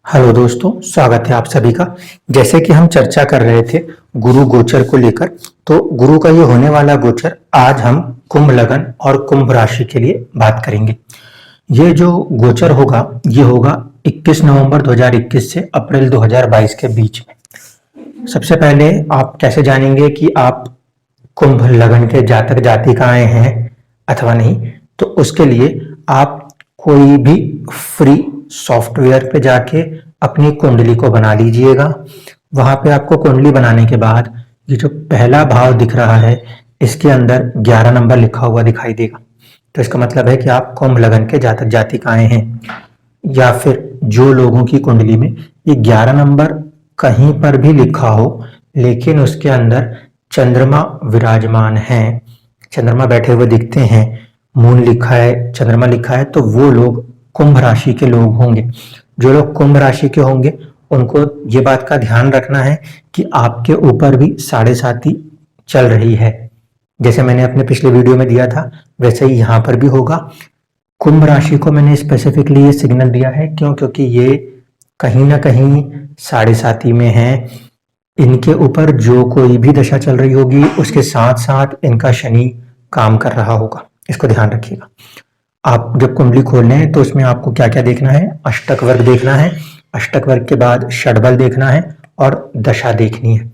Hello दोस्तों, स्वागत है आप सभी का। जैसे कि हम चर्चा कर रहे थे गुरु गोचर को लेकर, तो गुरु का ये होने वाला गोचर आज हम कुंभ लगन और कुंभ राशि के लिए बात करेंगे। ये जो गोचर होगा ये होगा 21 नवंबर 2021 से अप्रैल 2022 के बीच में। सबसे पहले आप कैसे जानेंगे कि आप कुंभ लगन के जातक जातिकाएं हैं अथवा नहीं, तो उसके लिए आप कोई भी फ्री सॉफ्टवेयर पे जाके अपनी कुंडली को बना लीजिएगा। वहां पे आपको कुंडली बनाने के बाद ये जो पहला भाव दिख रहा है इसके अंदर 11 नंबर लिखा हुआ दिखाई देगा, तो इसका मतलब है कि आप कुंभ लगन के जातक जातिकाएं हैं। या फिर जो लोगों की कुंडली में ये 11 नंबर कहीं पर भी लिखा हो लेकिन उसके अंदर चंद्रमा विराजमान है, चंद्रमा बैठे हुए दिखते हैं, मून लिखा है, चंद्रमा लिखा है, तो वो लोग कुंभ राशि के लोग होंगे। जो लोग कुंभ राशि के होंगे उनको ये बात का ध्यान रखना है कि आपके ऊपर भी साढ़े साती चल रही है। जैसे मैंने अपने पिछले वीडियो में दिया था वैसे ही यहाँ पर भी होगा। कुंभ राशि को मैंने स्पेसिफिकली ये सिग्नल दिया है क्योंकि ये कहीं ना कहीं साढ़े साती में है। इनके ऊपर जो कोई भी दशा चल रही होगी उसके साथ साथ इनका शनि काम कर रहा होगा, इसको ध्यान रखिएगा। आप जब कुंडली खोल रहे हैं तो उसमें आपको क्या क्या देखना है, अष्टक वर्ग देखना है, अष्टक वर्ग के बाद षडबल देखना है और दशा देखनी है।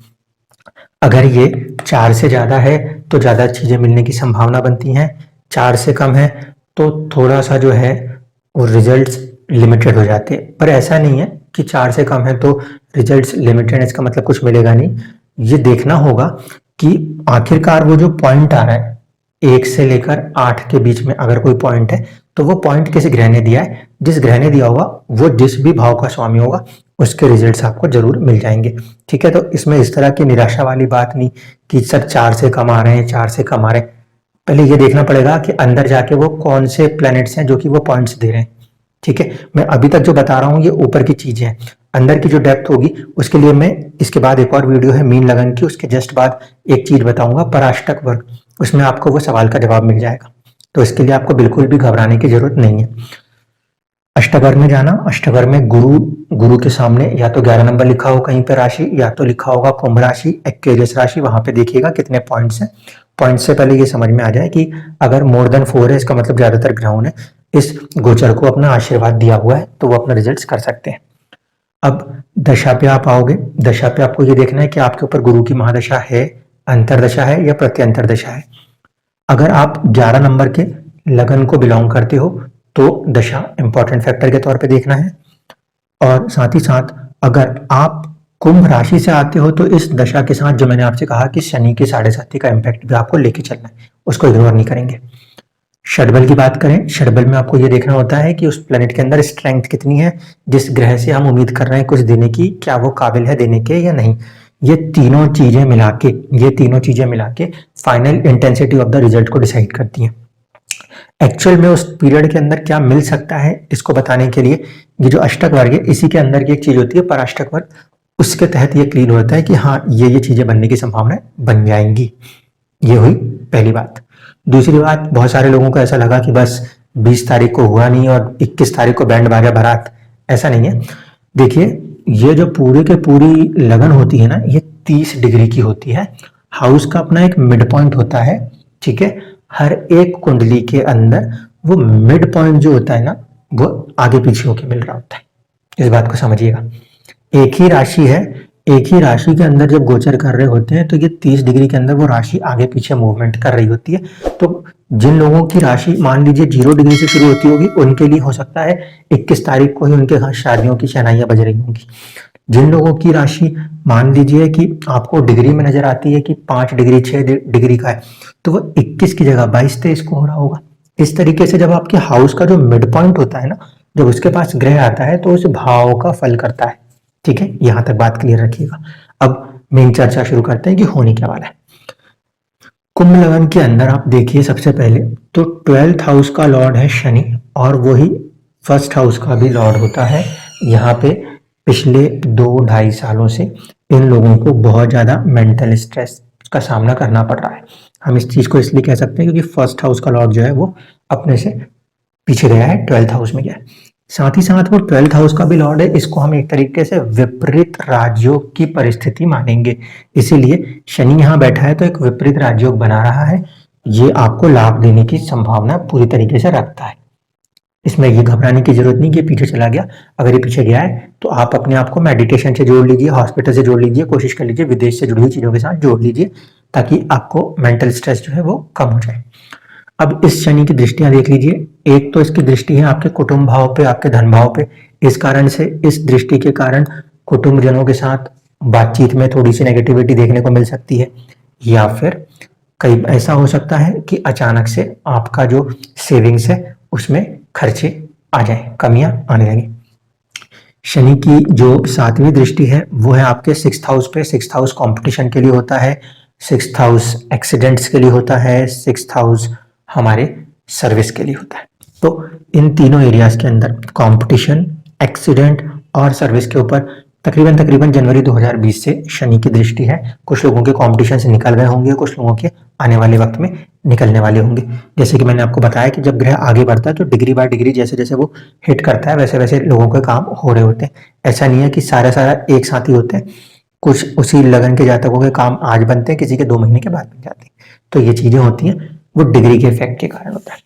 अगर ये 4 से ज्यादा है तो ज्यादा चीजें मिलने की संभावना बनती हैं, 4 से कम है तो थोड़ा सा जो है वो रिजल्ट्स लिमिटेड हो जाते हैं। पर ऐसा नहीं है कि 4 से कम है तो रिजल्ट्स लिमिटेड, इसका मतलब कुछ मिलेगा नहीं। ये देखना होगा कि आखिरकार वो जो पॉइंट आ रहा है 1 से लेकर 8 के बीच में अगर कोई पॉइंट है तो वो पॉइंट किस ग्रह ने दिया है, जिस ग्रह ने दिया होगा वो जिस भी भाव का स्वामी होगा उसके रिजल्ट्स आपको जरूर मिल जाएंगे। ठीक है, तो इसमें इस तरह की निराशा वाली बात नहीं कि सर 4 से कम आ रहे हैं, 4 से कम आ रहे हैं। पहले ये देखना पड़ेगा कि अंदर जाके वो कौन से प्लैनेट्स हैं जो कि वो पॉइंट्स दे रहे हैं। ठीक है, मैं अभी तक जो बता रहा हूँ ये ऊपर की चीजें हैं, अंदर की जो डेप्थ होगी उसके लिए मैं इसके बाद एक और वीडियो है मीन लगन की, उसके जस्ट बाद एक चीज बताऊंगा पराष्टक वर्ग, उसमें आपको वो सवाल का जवाब मिल जाएगा। तो इसके लिए आपको बिल्कुल भी घबराने की जरूरत नहीं है। अष्टवर्ग में जाना, अष्टवर्ग में गुरु के सामने या तो 11 नंबर लिखा हो कहीं पे राशि, या तो लिखा होगा कुंभ राशि, एक्वेरियस राशि, वहां पे देखिएगा कितने पॉइंट्स हैं। पॉइंट से पहले ये समझ में आ जाए कि अगर मोर देन 4 है इसका मतलब ज्यादातर ग्रहों ने इस गोचर को अपना आशीर्वाद दिया हुआ है तो वो अपना रिजल्ट कर सकते हैं। अब दशा पे आप आओगे, दशा पे आपको ये देखना है कि आपके ऊपर गुरु की महादशा है, अंतरदशा है या प्रत्यंतर दशा है। अगर आप 11 नंबर के लगन को बिलोंग करते हो तो दशा इंपॉर्टेंट फैक्टर के तौर पे देखना है। और साथ ही साथ अगर आप कुंभ राशि से आते हो तो इस दशा के साथ जो मैंने आपसे कहा कि शनि के साढ़े साथी का इम्पैक्ट भी आपको लेके चलना है, उसको इग्नोर नहीं करेंगे। षडबल की बात करें, षडबल में आपको ये देखना होता है कि उस प्लेनेट के अंदर स्ट्रेंथ कितनी है, जिस ग्रह से हम उम्मीद कर रहे हैं कुछ देने की, क्या वो काबिल है देने के या नहीं। ये तीनों चीजें मिला के final intensity of the result को डिसाइड करती हैं। एक्चुअल में उस पीरियड के अंदर क्या मिल सकता है इसको बताने के लिए ये जो अष्टक वर्ग है इसी के अंदर की एक चीज होती है पराष्टक वर्ग, उसके तहत ये क्लीन होता है कि हाँ ये चीजें बनने की संभावना बन जाएंगी। ये हुई पहली बात। दूसरी बात, बहुत सारे लोगों को ऐसा लगा कि बस 20 तारीख को हुआ नहीं और 21 तारीख को बैंड बाजा बारात, ऐसा नहीं है। देखिए ये जो पूरे के पूरी लगन होती है ना ये 30 डिग्री की होती है। हाउस का अपना एक मिड पॉइंट होता है। ठीक है, हर एक कुंडली के अंदर वो मिड पॉइंट जो होता है ना वो आगे पीछे होके मिल रहा होता है, इस बात को समझिएगा। एक ही राशि है, एक ही राशि के अंदर जब गोचर कर रहे होते हैं तो ये 30 डिग्री के अंदर वो राशि आगे पीछे मूवमेंट कर रही होती है। तो जिन लोगों की राशि मान लीजिए 0 डिग्री से शुरू होती होगी उनके लिए हो सकता है 21 तारीख को ही उनके घर शादियों की शहनाइयां बज रही होंगी। जिन लोगों की राशि मान लीजिए कि आपको डिग्री में नजर आती है कि 5 डिग्री 6 डिग्री का है तो वो 21 की जगह 22-23 को हो रहा होगा। इस तरीके से जब आपके हाउस का जो मिड पॉइंट होता है ना, जब उसके पास ग्रह आता है तो उस भाव का फल करता है। ठीक है, यहां तक बात क्लियर रखिएगा। अब मेन चर्चा शुरू करते हैं कि होने क्या वाला है। कुंभ लगन के अंदर आप देखिए सबसे पहले तो 12th हाउस का लॉर्ड है शनि और वही फर्स्ट हाउस का भी लॉर्ड होता है। यहाँ पे पिछले 2-2.5 सालों से इन लोगों को बहुत ज्यादा मेंटल स्ट्रेस का सामना करना पड़ रहा है। हम इस चीज को इसलिए कह सकते हैं क्योंकि फर्स्ट हाउस का लॉर्ड जो है वो अपने से पीछे गया है, 12th हाउस में गया है। साथ ही साथ वो 12th हाउस का भी लॉर्ड है। इसको हम एक तरीके से विपरीत राजयोग की परिस्थिति मानेंगे। इसीलिए शनि यहाँ बैठा है तो एक विपरीत राजयोग बना रहा है। ये आपको लाभ देने की संभावना पूरी तरीके से रखता है। इसमें ये घबराने की जरूरत नहीं कि पीछे चला गया। अगर ये पीछे गया है तो आप अपने आप को मेडिटेशन से जोड़ लीजिए, हॉस्पिटल से जोड़ लीजिए, कोशिश कर लीजिए विदेश से जुड़ी हुई चीजों के साथ जोड़ लीजिए, ताकि आपको मेंटल स्ट्रेस जो है वो कम हो जाए। अब इस शनि की दृष्टियां देख लीजिए। एक तो इसकी दृष्टि है आपके कुटुंब भाव पे, आपके धन भाव पे। इस कारण से, इस दृष्टि के कारण कुटुंबजनों के साथ बातचीत में थोड़ी सी नेगेटिविटी देखने को मिल सकती है, या फिर कई ऐसा हो सकता है कि अचानक से आपका जो सेविंग्स है उसमें खर्चे आ जाए, कमियां आने लगी। शनि की जो 7वीं दृष्टि है वो है आपके 6th हाउस पे। 6th हाउस कंपटीशन के लिए होता है, 6th हाउस एक्सीडेंट्स के लिए होता है, 6th हाउस हमारे सर्विस के लिए होता है। तो इन तीनों एरियाज के अंदर कंपटीशन, एक्सीडेंट और सर्विस के ऊपर तकरीबन जनवरी 2020 से शनि की दृष्टि है। कुछ लोगों के कंपटीशन से निकल गए होंगे, कुछ लोगों के आने वाले वक्त में निकलने वाले होंगे। जैसे कि मैंने आपको बताया कि जब ग्रह आगे बढ़ता है तो डिग्री बाय डिग्री जैसे जैसे वो हिट करता है वैसे वैसे लोगों के काम हो रहे होते हैं। ऐसा नहीं है कि सारा एक साथ ही होते हैं। कुछ उसी लगन के जातकों के काम आज बनते हैं, किसी के 2 महीने के बाद बन जाते हैं। तो ये चीजें होती हैं, वो डिग्री के इफेक्ट के कारण होता है।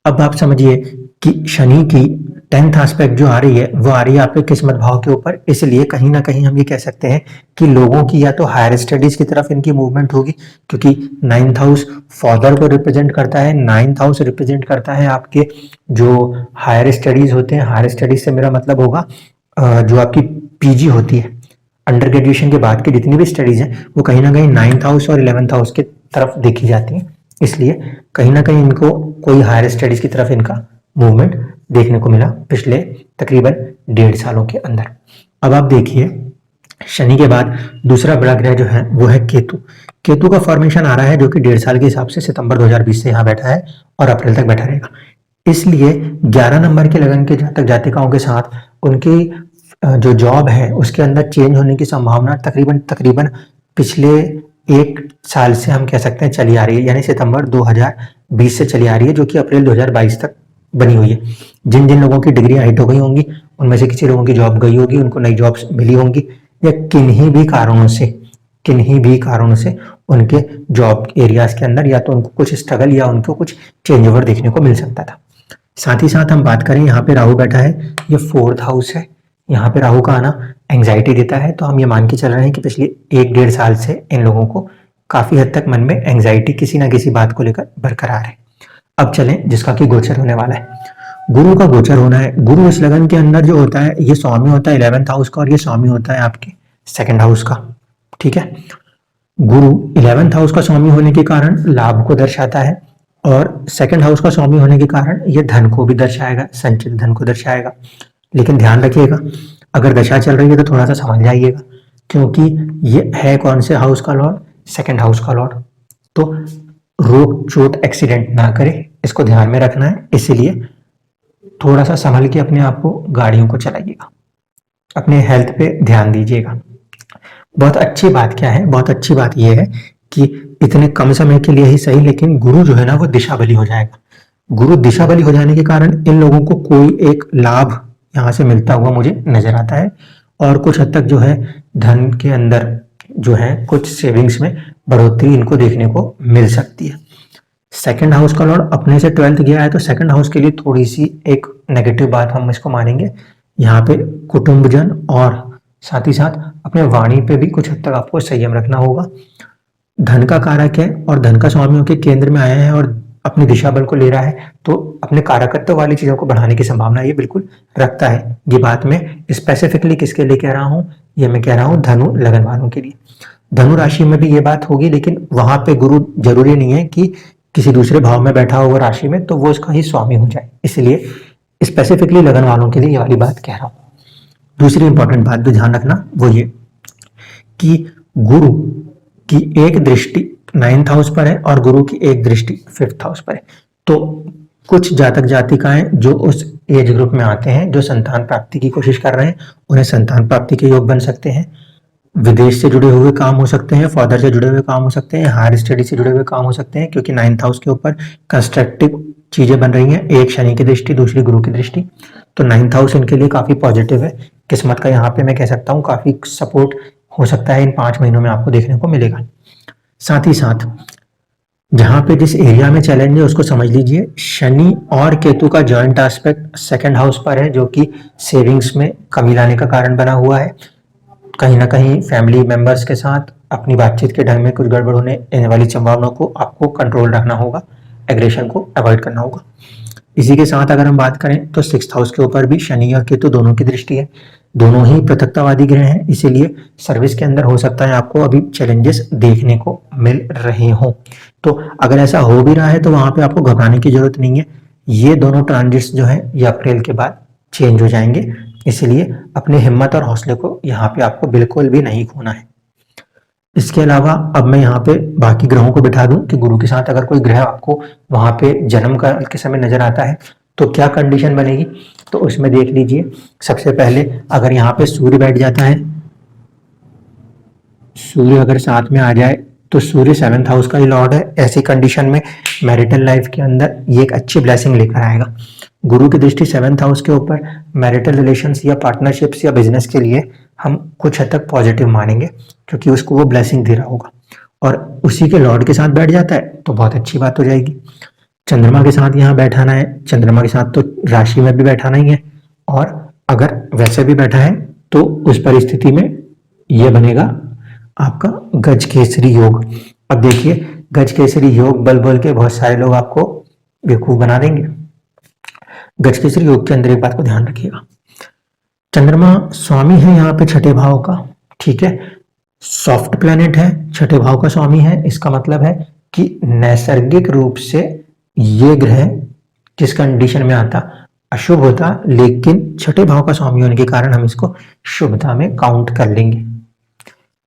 अब आप समझिए कि शनि की 10th एस्पेक्ट जो आ रही है वो आ रही है आपके किस्मत भाव के ऊपर। इसलिए कहीं ना कहीं हम ये कह सकते हैं कि लोगों की या तो हायर स्टडीज की तरफ इनकी मूवमेंट होगी, क्योंकि 9th हाउस फादर को रिप्रेजेंट करता है। 9th हाउस रिप्रेजेंट करता है आपके जो हायर स्टडीज होते हैं। हायर स्टडीज से मेरा मतलब होगा जो आपकी पीजी होती है, अंडर ग्रेजुएशन के बाद की जितनी भी स्टडीज हैं वो कहीं ना कहीं 9th हाउस और 11th हाउस की तरफ देखी जाती हैं। इसलिए कहीं ना कहीं इनको कोई हायर स्टडीज की तरफ इनका मूवमेंट देखने को मिला पिछले तकरीबन 1.5 सालों के अंदर। अब आप देखिए शनि के बाद दूसरा बड़ा ग्रह जो है वो है केतु। केतु का फॉर्मेशन आ रहा है जो कि 1.5 साल के हिसाब से सितंबर 2020 से यहाँ बैठा है और अप्रैल तक बैठा रहेगा। इसलिए 11 नंबर के लगन के जातक जातिकाओं के साथ उनकी जो जॉब है उसके अंदर चेंज होने की संभावना तकरीबन पिछले 1 साल से हम कह सकते हैं चली आ रही है, यानी सितंबर 2020 से चली आ रही है, जो कि अप्रैल 2022 तक बनी हुई है। जिन जिन लोगों की डिग्रियां हिट हो गई होंगी उनमें से किसी लोगों की जॉब गई होगी, उनको नई जॉब्स मिली होंगी, या किन्हीं भी कारणों से उनके जॉब एरियाज के अंदर या तो उनको कुछ स्ट्रगल या उनको कुछ चेंज ओवर देखने को मिल सकता था। साथ ही साथ हम बात करें, यहाँ पे राहु बैठा है, ये 4th हाउस है। यहाँ पे राहु का आना एंग्जाइटी देता है, तो हम ये मान के चल रहे हैं कि पिछले 1-1.5 साल से इन लोगों को काफी हद तक मन में एंग्जाइटी किसी ना किसी बात को लेकर बरकरार है। अब चलें जिसका कि गोचर होने वाला है, गुरु का गोचर होना है। गुरु इस लगन के अंदर जो होता है ये स्वामी होता है 11th हाउस का, और ये स्वामी होता है आपके 2nd हाउस का। ठीक है, गुरु 11th हाउस का स्वामी होने के कारण लाभ को दर्शाता है, और 2nd हाउस का स्वामी होने के कारण ये धन को भी दर्शाएगा, संचित धन को दर्शाएगा। लेकिन ध्यान रखिएगा, अगर दशा चल रही है तो थोड़ा सा समझ जाइएगा, क्योंकि ये है कौन से हाउस का लॉर्ड? 2nd हाउस का लॉर्ड। तो रोग चोट एक्सीडेंट ना करे, इसको ध्यान में रखना है। इसीलिए थोड़ा सा संभल के अपने आप को गाड़ियों को चलाइएगा, अपने हेल्थ पे ध्यान दीजिएगा। बहुत अच्छी बात क्या है? बहुत अच्छी बात यह है कि इतने कम समय के लिए ही सही, लेकिन गुरु जो है ना वो दिशा बली हो जाएगा। गुरु दिशा बली हो जाने के कारण इन लोगों को कोई एक लाभ यहाँ से मिलता हुआ मुझे नजर आता है, और कुछ हद तक जो है धन के अंदर जो है कुछ सेविंग्स में बढ़ोतरी इनको देखने को मिल सकती है। 2nd हाउस का लॉर्ड अपने से 12th गया है, तो 2nd हाउस के लिए थोड़ी सी एक नेगेटिव बात हम इसको मानेंगे। यहाँ पे कुटुंबजन और साथ ही साथ अपने वाणी पे भी कुछ हद तक आपको संयम रखना होगा। धन का कारक है और धन का स्वामियों के केंद्र में आया है और अपनी दिशा बल को ले रहा है, तो अपने कारकत्व वाली चीजों को बढ़ाने की संभावना ये बिल्कुल रखता है। ये बात मैं स्पेसिफिकली किसके लिए कह रहा हूँ? ये मैं कह रहा हूँ धनु लगन वालों के लिए। धनु राशि में भी ये बात होगी, लेकिन वहां पे गुरु जरूरी नहीं है कि किसी दूसरे भाव में बैठा हुआ राशि में तो वो उसका ही स्वामी हो जाए, इसलिए स्पेसिफिकली लगन वालों के लिए ये वाली बात कह रहा हूँ। दूसरी इंपॉर्टेंट बात जो ध्यान रखना वो ये कि गुरु की एक दृष्टि 9th हाउस पर है और गुरु की एक दृष्टि 5th हाउस पर है। तो कुछ जातक जातिकाएं जो उस एज ग्रुप में आते हैं जो संतान प्राप्ति की कोशिश कर रहे हैं, उन्हें संतान प्राप्ति के योग बन सकते हैं। विदेश से जुड़े हुए काम हो सकते हैं, फादर से जुड़े हुए काम हो सकते हैं, हायर स्टडी से जुड़े हुए काम हो सकते हैं, क्योंकि 9th हाउस के ऊपर कंस्ट्रक्टिव चीजें बन रही हैं, एक शनि की दृष्टि, दूसरी गुरु की दृष्टि, तो 9th हाउस इनके लिए काफी पॉजिटिव है। किस्मत का यहाँ पे मैं कह सकता हूँ काफी सपोर्ट हो सकता है इन 5 महीनों में आपको देखने को मिलेगा। साथ ही साथ जहां पे जिस एरिया में चैलेंज है उसको समझ लीजिए। शनि और केतु का जॉइंट एस्पेक्ट 2nd हाउस पर है, जो कि सेविंग्स में कमी लाने का कारण बना हुआ है। कहीं ना कहीं फैमिली मेंबर्स के साथ अपनी बातचीत के ढंग में कुछ गड़बड़ होने वाली संभावनाओं को आपको कंट्रोल रखना होगा, एग्रेशन को अवॉइड करना होगा। इसी के साथ अगर हम बात करें तो 6th हाउस के ऊपर भी शनि और केतु दोनों की दृष्टि है, दोनों ही पृथकतावादी ग्रह हैं, इसीलिए सर्विस के अंदर हो सकता है आपको अभी चैलेंजेस देखने को मिल रहे हों। तो अगर ऐसा हो भी रहा है तो वहां पे आपको घबराने की जरूरत नहीं है। ये दोनों ट्रांजिट्स जो है ये अप्रैल के बाद चेंज हो जाएंगे, इसलिए अपनी हिम्मत और हौसले को यहाँ पे आपको बिल्कुल भी नहीं खोना है। इसके अलावा अब मैं यहाँ पे बाकी ग्रहों को बिठा दूं कि गुरु के साथ अगर कोई ग्रह आपको वहां पे जन्म काल के समय नजर आता है तो क्या कंडीशन बनेगी, तो उसमें देख लीजिए। सबसे पहले अगर यहाँ पे सूर्य बैठ जाता है, सूर्य अगर साथ में आ जाए तो सूर्य 7th हाउस का ही लॉर्ड है, ऐसी कंडीशन में मैरिटल लाइफ के अंदर ये एक अच्छी ब्लेसिंग लेकर आएगा। गुरु की दृष्टि 7th हाउस के ऊपर मैरिटल रिलेशंस या पार्टनरशिप्स या बिजनेस के लिए हम कुछ हद तक पॉजिटिव मानेंगे, क्योंकि उसको वो ब्लेसिंग दे रहा होगा। और उसी के लॉर्ड के साथ बैठ जाता है तो बहुत अच्छी बात हो जाएगी। चंद्रमा के साथ यहाँ बैठाना है, चंद्रमा के साथ तो राशि में भी बैठाना ही है, और अगर वैसे भी बैठा है तो उस परिस्थिति में यह बनेगा आपका गज केसरी योग। अब देखिए, गज केसरी योग बल बोल के बहुत सारे लोग आपको बेवकूफ बना देंगे। गज केसरी योग के अंदर एक बात को ध्यान रखिएगा, चंद्रमा स्वामी है यहाँ पे 6ठे भाव का, ठीक है, सॉफ्ट प्लैनेट है, 6ठे भाव का स्वामी है। इसका मतलब है कि नैसर्गिक रूप से ये ग्रह जिस कंडीशन में आता अशुभ होता, लेकिन 6ठे भाव का स्वामी होने के कारण हम इसको शुभता में काउंट कर लेंगे।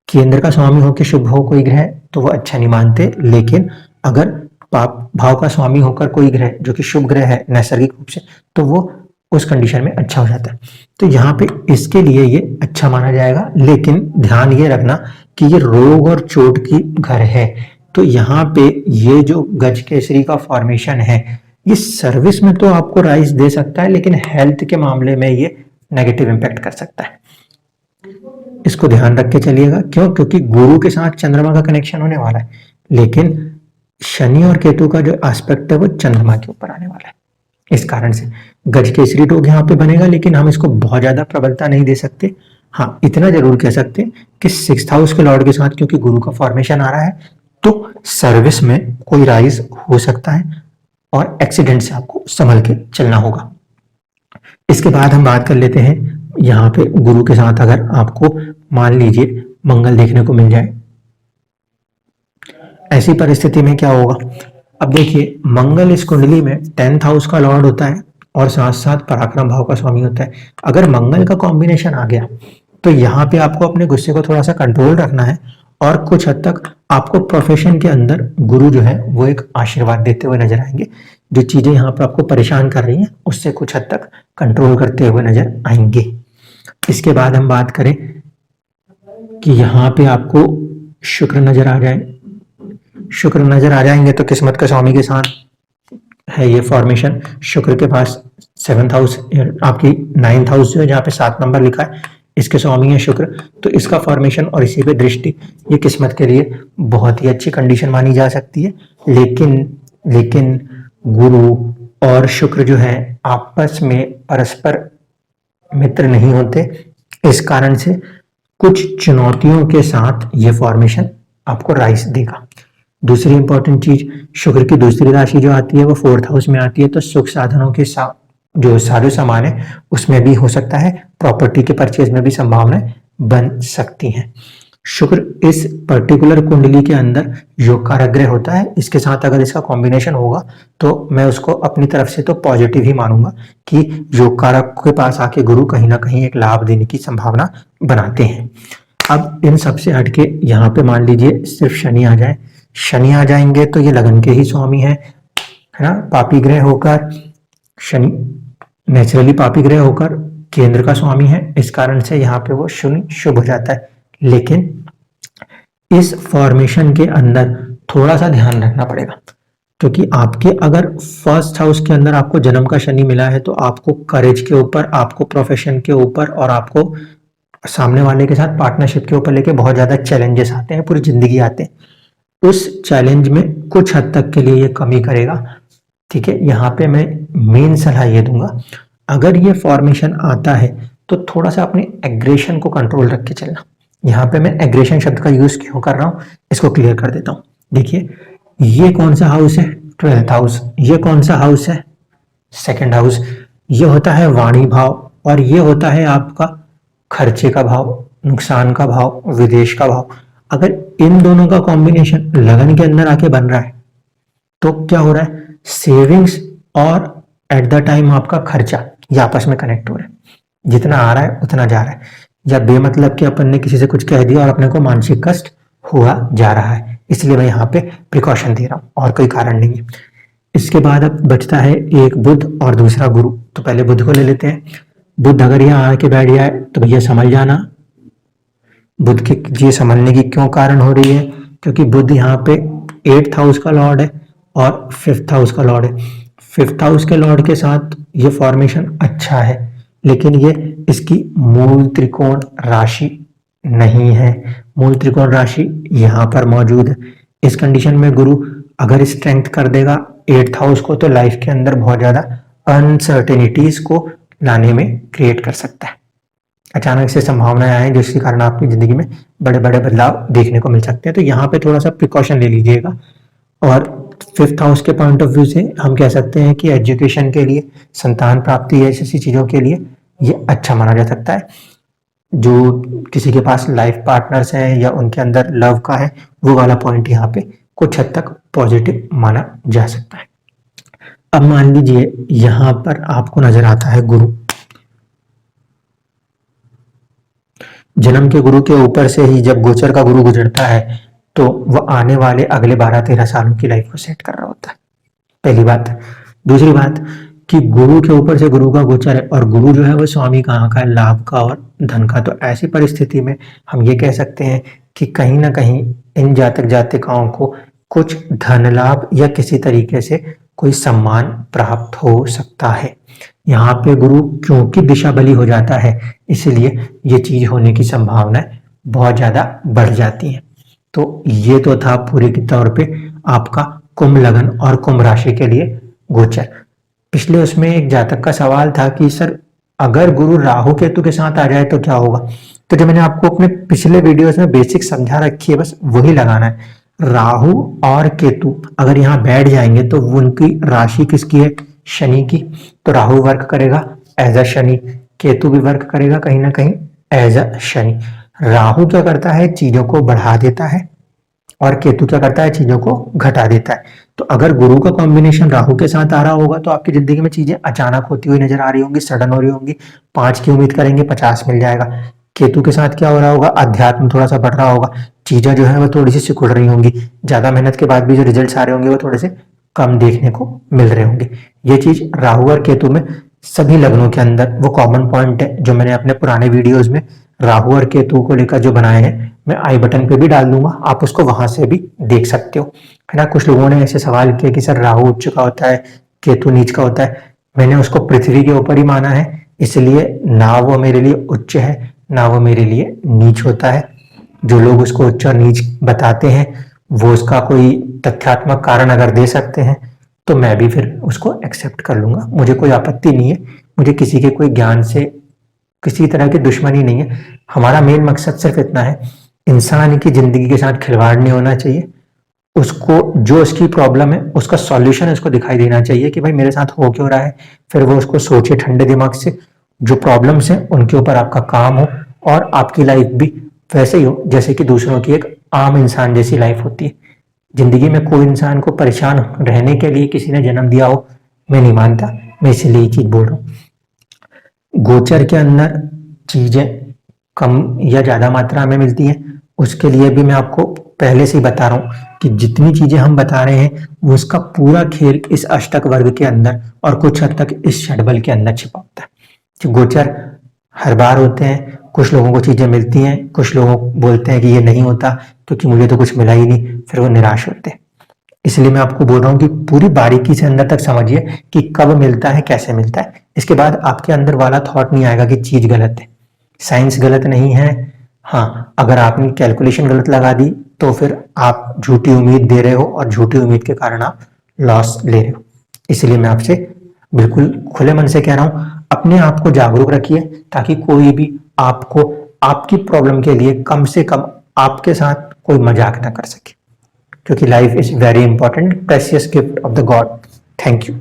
केंद्र का स्वामी हो के शुभ हो कोई ग्रह तो वो अच्छा नहीं मानते, लेकिन अगर पाप भाव का स्वामी होकर कोई ग्रह जो कि शुभ ग्रह है नैसर्गिक रूप से, तो वो उस कंडीशन में अच्छा हो जाता है। तो यहाँ पे इसके लिए ये अच्छा माना जाएगा, लेकिन ध्यान ये रखना कि ये रोग और चोट की घर है। तो यहाँ पे ये जो गज केसरी का फॉर्मेशन है ये सर्विस में तो आपको राइज दे सकता है, लेकिन हेल्थ के मामले में ये नेगेटिव इंपैक्ट कर सकता है। इसको ध्यान रख के चलिएगा। क्यों? क्योंकि गुरु के साथ चंद्रमा का कनेक्शन होने वाला है, लेकिन शनि और केतु का जो एस्पेक्ट है वो चंद्रमा के ऊपर आने वाला है। इस कारण से गज केसरी योग यहाँ पे बनेगा, लेकिन हम इसको बहुत ज्यादा प्रबलता नहीं दे सकते। हाँ, इतना जरूर कह सकते हैं कि 6th हाउस के लॉर्ड के साथ क्योंकि गुरु का फॉर्मेशन आ रहा है तो सर्विस में कोई राइज हो सकता है और एक्सीडेंट से आपको संभल के चलना होगा। इसके बाद हम बात कर लेते हैं यहाँ पे गुरु के साथ अगर आपको मान लीजिए मंगल देखने को मिल जाए, ऐसी परिस्थिति में क्या होगा। अब देखिए, मंगल इस कुंडली में 10th हाउस का लॉर्ड होता है और साथ साथ पराक्रम भाव का स्वामी होता है। अगर मंगल का कॉम्बिनेशन आ गया तो यहाँ पे आपको अपने गुस्से को थोड़ा सा कंट्रोल रखना है, और कुछ हद तक आपको प्रोफेशन के अंदर गुरु जो है वो एक आशीर्वाद देते हुए नजर आएंगे। जो चीजें यहाँ पे आपको परेशान कर रही हैं उससे कुछ हद तक कंट्रोल करते हुए नजर आएंगे। इसके बाद हम बात करें कि यहाँ पे आपको शुक्र नजर आ जाए, शुक्र नजर आ जाएंगे तो किस्मत के स्वामी के साथ है ये फॉर्मेशन। शुक्र के पास 7th हाउस, आपकी 9th हाउस जो है जहाँ पे 7 नंबर लिखा है इसके स्वामी है शुक्र, तो इसका फॉर्मेशन और इसी पे दृष्टि ये किस्मत के लिए बहुत ही अच्छी कंडीशन मानी जा सकती है। लेकिन गुरु और शुक्र जो है आपस में परस्पर मित्र नहीं होते, इस कारण से कुछ चुनौतियों के साथ ये फॉर्मेशन आपको राइस देगा। दूसरी इंपॉर्टेंट चीज, शुक्र की दूसरी राशि जो आती है वो 4th हाउस में आती है, तो सुख साधनों के साथ जो सारे सामान है उसमें भी हो सकता है, प्रॉपर्टी के परचेज में भी संभावनाएं बन सकती हैं। शुक्र इस पर्टिकुलर कुंडली के अंदर योग कारक ग्रह होता है, इसके साथ अगर इसका कॉम्बिनेशन होगा तो मैं उसको अपनी तरफ से तो पॉजिटिव ही मानूंगा कि योग कारक के पास आके गुरु कहीं ना कहीं एक लाभ देने की संभावना बनाते हैं। अब इन सबसे हटके यहाँ पे मान लीजिए सिर्फ शनि आ जाए, शनि आ जाएंगे तो ये लगन के ही स्वामी है ना, पापी ग्रह होकर शनि नेचुरली पापी ग्रह होकर केंद्र का स्वामी है, इस कारण से यहाँ पे वो शून्य शुभ हो जाता है। लेकिन इस फॉर्मेशन के अंदर थोड़ा सा ध्यान रखना पड़ेगा। क्योंकि आपके अगर फर्स्ट हाउस के अंदर आपको जन्म का शनि मिला है तो आपको करेज के ऊपर, आपको प्रोफेशन के ऊपर और आपको सामने वाले के साथ पार्टनरशिप के ऊपर लेके बहुत ज्यादा चैलेंजेस आते हैं, पूरी जिंदगी आते हैं। उस चैलेंज में कुछ हद तक के लिए ये कमी करेगा। ठीक है, यहाँ पे मैं मेन सलाह ये दूंगा, अगर ये फॉर्मेशन आता है तो थोड़ा सा अपने एग्रेशन को कंट्रोल रख के चलना। यहाँ पे मैं एग्रेशन शब्द का यूज क्यों कर रहा हूँ इसको क्लियर कर देता हूँ। देखिए, ये कौन सा हाउस है? 12th house. ये कौन सा हाउस है? 2nd house. ये होता है वाणी भाव और ये होता है आपका खर्चे का भाव, नुकसान का भाव, विदेश का भाव। अगर इन दोनों का कॉम्बिनेशन लगन के अंदर आके बन रहा है तो क्या हो रहा है? सेविंग्स और एट द टाइम आपका खर्चा ये आपस में कनेक्ट हो रहा है, जितना आ रहा है उतना जा रहा है, या बेमतलब के अपन ने किसी से कुछ कह दिया और अपने को मानसिक कष्ट हुआ जा रहा है। इसलिए मैं यहाँ पे प्रिकॉशन दे रहा हूँ और कोई कारण नहीं है। इसके बाद अब बचता है एक बुध और दूसरा गुरु। तो पहले बुध को ले लेते हैं। बुध अगर यहाँ आके बैठ जाए तो भैया समझ जाना बुध की ये समझने की क्यों कारण हो रही है, क्योंकि बुध यहाँ पे 8th हाउस का लॉर्ड है और 5th हाउस का लॉर्ड है। 5th हाउस के लॉर्ड के साथ ये फॉर्मेशन अच्छा है, लेकिन ये इसकी मूल त्रिकोण राशि नहीं है। मूल त्रिकोण राशि यहाँ पर मौजूद है। इस कंडीशन में गुरु अगर स्ट्रेंथ कर देगा 8th हाउस को तो लाइफ के अंदर बहुत ज्यादा अनसर्टेनिटीज को लाने में क्रिएट कर सकता है। अचानक से संभावनाएं आए जिसके कारण आपकी जिंदगी में बड़े बड़े बदलाव देखने को मिल सकते हैं। तो यहाँ पे थोड़ा सा प्रिकॉशन ले लीजिएगा। और 5th हाउस के पॉइंट ऑफ व्यू से हम कह सकते हैं कि एजुकेशन के लिए, संतान प्राप्ति ऐसी चीजों के लिए ये अच्छा माना जा सकता है। जो किसी के पास लाइफ पार्टनर्स हैं या उनके अंदर लव का है, वो वाला पॉइंट यहाँ पे कुछ हद तक पॉजिटिव माना जा सकता है। अब मान लीजिए यहाँ पर आपको नजर आता है गुरु, जन्म के गुरु के ऊपर से ही जब गोचर का गुरु गुजरता है तो वह आने वाले अगले 12-13 सालों की लाइफ को सेट कर रहा होता है। पहली बात। दूसरी बात कि गुरु के ऊपर से गुरु का गोचर है और गुरु जो है वो स्वामी कहाँ का है? लाभ का और धन का। तो ऐसी परिस्थिति में हम ये कह सकते हैं कि कहीं ना कहीं इन जातक जातिकाओं को कुछ धन लाभ या किसी तरीके से कोई सम्मान प्राप्त हो सकता है। यहाँ पे गुरु क्योंकि दिशा बली हो जाता है, इसलिए ये चीज होने की संभावना बहुत ज्यादा बढ़ जाती है। तो ये तो था पूरे के तौर पे आपका कुंभ लगन और कुंभ राशि के लिए गोचर। पिछले उसमें एक जातक का सवाल था कि सर अगर गुरु राहु केतु के साथ आ जाए तो क्या होगा? तो जो मैंने आपको अपने पिछले वीडियोस में बेसिक समझा रखी है, बस वही लगाना है। राहु और केतु अगर यहाँ बैठ जाएंगे तो उनकी राशि किसकी है? शनि की। तो राहु वर्क करेगा एज अ शनि, केतु भी वर्क करेगा कहीं ना कहीं एज अ शनि। राहु क्या करता है? चीजों को बढ़ा देता है और केतु क्या करता है? चीजों को घटा देता है। तो अगर गुरु का कॉम्बिनेशन राहु के साथ आ रहा होगा तो आपकी जिंदगी में चीजें अचानक होती हुई नजर आ रही होंगी, सडन हो रही होंगी। 5 की उम्मीद करेंगे 50 मिल जाएगा। केतु के साथ क्या हो रहा होगा? अध्यात्म थोड़ा सा बढ़ रहा होगा, चीजें जो है वो थोड़ी सी सिकुड़ रही होंगी, ज्यादा मेहनत के बाद भी जो रिजल्ट आ रहे होंगे वो थोड़े से कम देखने को मिल रहे होंगे। ये चीज राहु और केतु में सभी लग्नों के अंदर वो कॉमन पॉइंट है जो मैंने अपने पुराने वीडियोज में राहु और केतु को लेकर जो बनाए हैं, मैं आई बटन पे भी डाल दूंगा, आप उसको वहां से भी देख सकते हो, है ना। कुछ लोगों ने ऐसे सवाल किए कि सर राहु उच्च का होता है, केतु नीच का होता है। मैंने उसको पृथ्वी के ऊपर ही माना है, इसलिए ना वो मेरे लिए उच्च है ना वो मेरे लिए नीच होता है। जो लोग उसको उच्च और नीच बताते हैं वो उसका कोई तथ्यात्मक कारण अगर दे सकते हैं तो मैं भी फिर उसको एक्सेप्ट कर लूंगा, मुझे कोई आपत्ति नहीं है। मुझे किसी के कोई ज्ञान से किसी तरह की दुश्मनी नहीं है। हमारा मेन मकसद सिर्फ इतना है, इंसान की जिंदगी के साथ खिलवाड़ नहीं होना चाहिए। उसको जो उसकी प्रॉब्लम है उसका सॉल्यूशन उसको दिखाई देना चाहिए कि भाई मेरे साथ हो क्यों रहा है, फिर वो उसको सोचे ठंडे दिमाग से। जो प्रॉब्लम्स हैं उनके ऊपर आपका काम हो और आपकी लाइफ भी वैसे ही हो जैसे कि दूसरों की एक आम इंसान जैसी लाइफ होती है। जिंदगी में कोई इंसान को परेशान रहने के लिए किसी ने जन्म दिया हो, मैं नहीं मानता। मैं इसीलिए ये चीज बोल रहा हूँ। गोचर के अंदर चीजें कम या ज्यादा मात्रा में मिलती हैं, उसके लिए भी मैं आपको पहले से ही बता रहा हूँ कि जितनी चीजें हम बता रहे हैं वो उसका पूरा खेल इस अष्टक वर्ग के अंदर और कुछ हद तक इस षडबल के अंदर छिपा होता है। जो गोचर हर बार होते हैं, कुछ लोगों को चीजें मिलती हैं, कुछ लोग बोलते हैं कि ये नहीं होता क्योंकि मुझे तो कुछ मिला ही नहीं, फिर वो निराश होते हैं। इसलिए मैं आपको बोल रहा हूँ कि पूरी बारीकी से अंदर तक समझिए कि कब मिलता है, कैसे मिलता है। इसके बाद आपके अंदर वाला थॉट नहीं आएगा कि चीज गलत है, साइंस गलत नहीं है। हाँ, अगर आपने कैलकुलेशन गलत लगा दी तो फिर आप झूठी उम्मीद दे रहे हो और झूठी उम्मीद के कारण आप लॉस ले रहे हो। इसलिए मैं आपसे बिल्कुल खुले मन से कह रहा हूं, अपने आप को जागरूक रखिए ताकि कोई भी आपको आपकी प्रॉब्लम के लिए कम से कम आपके साथ कोई मजाक ना कर सके, क्योंकि life is very important, precious gift of the God. Thank you.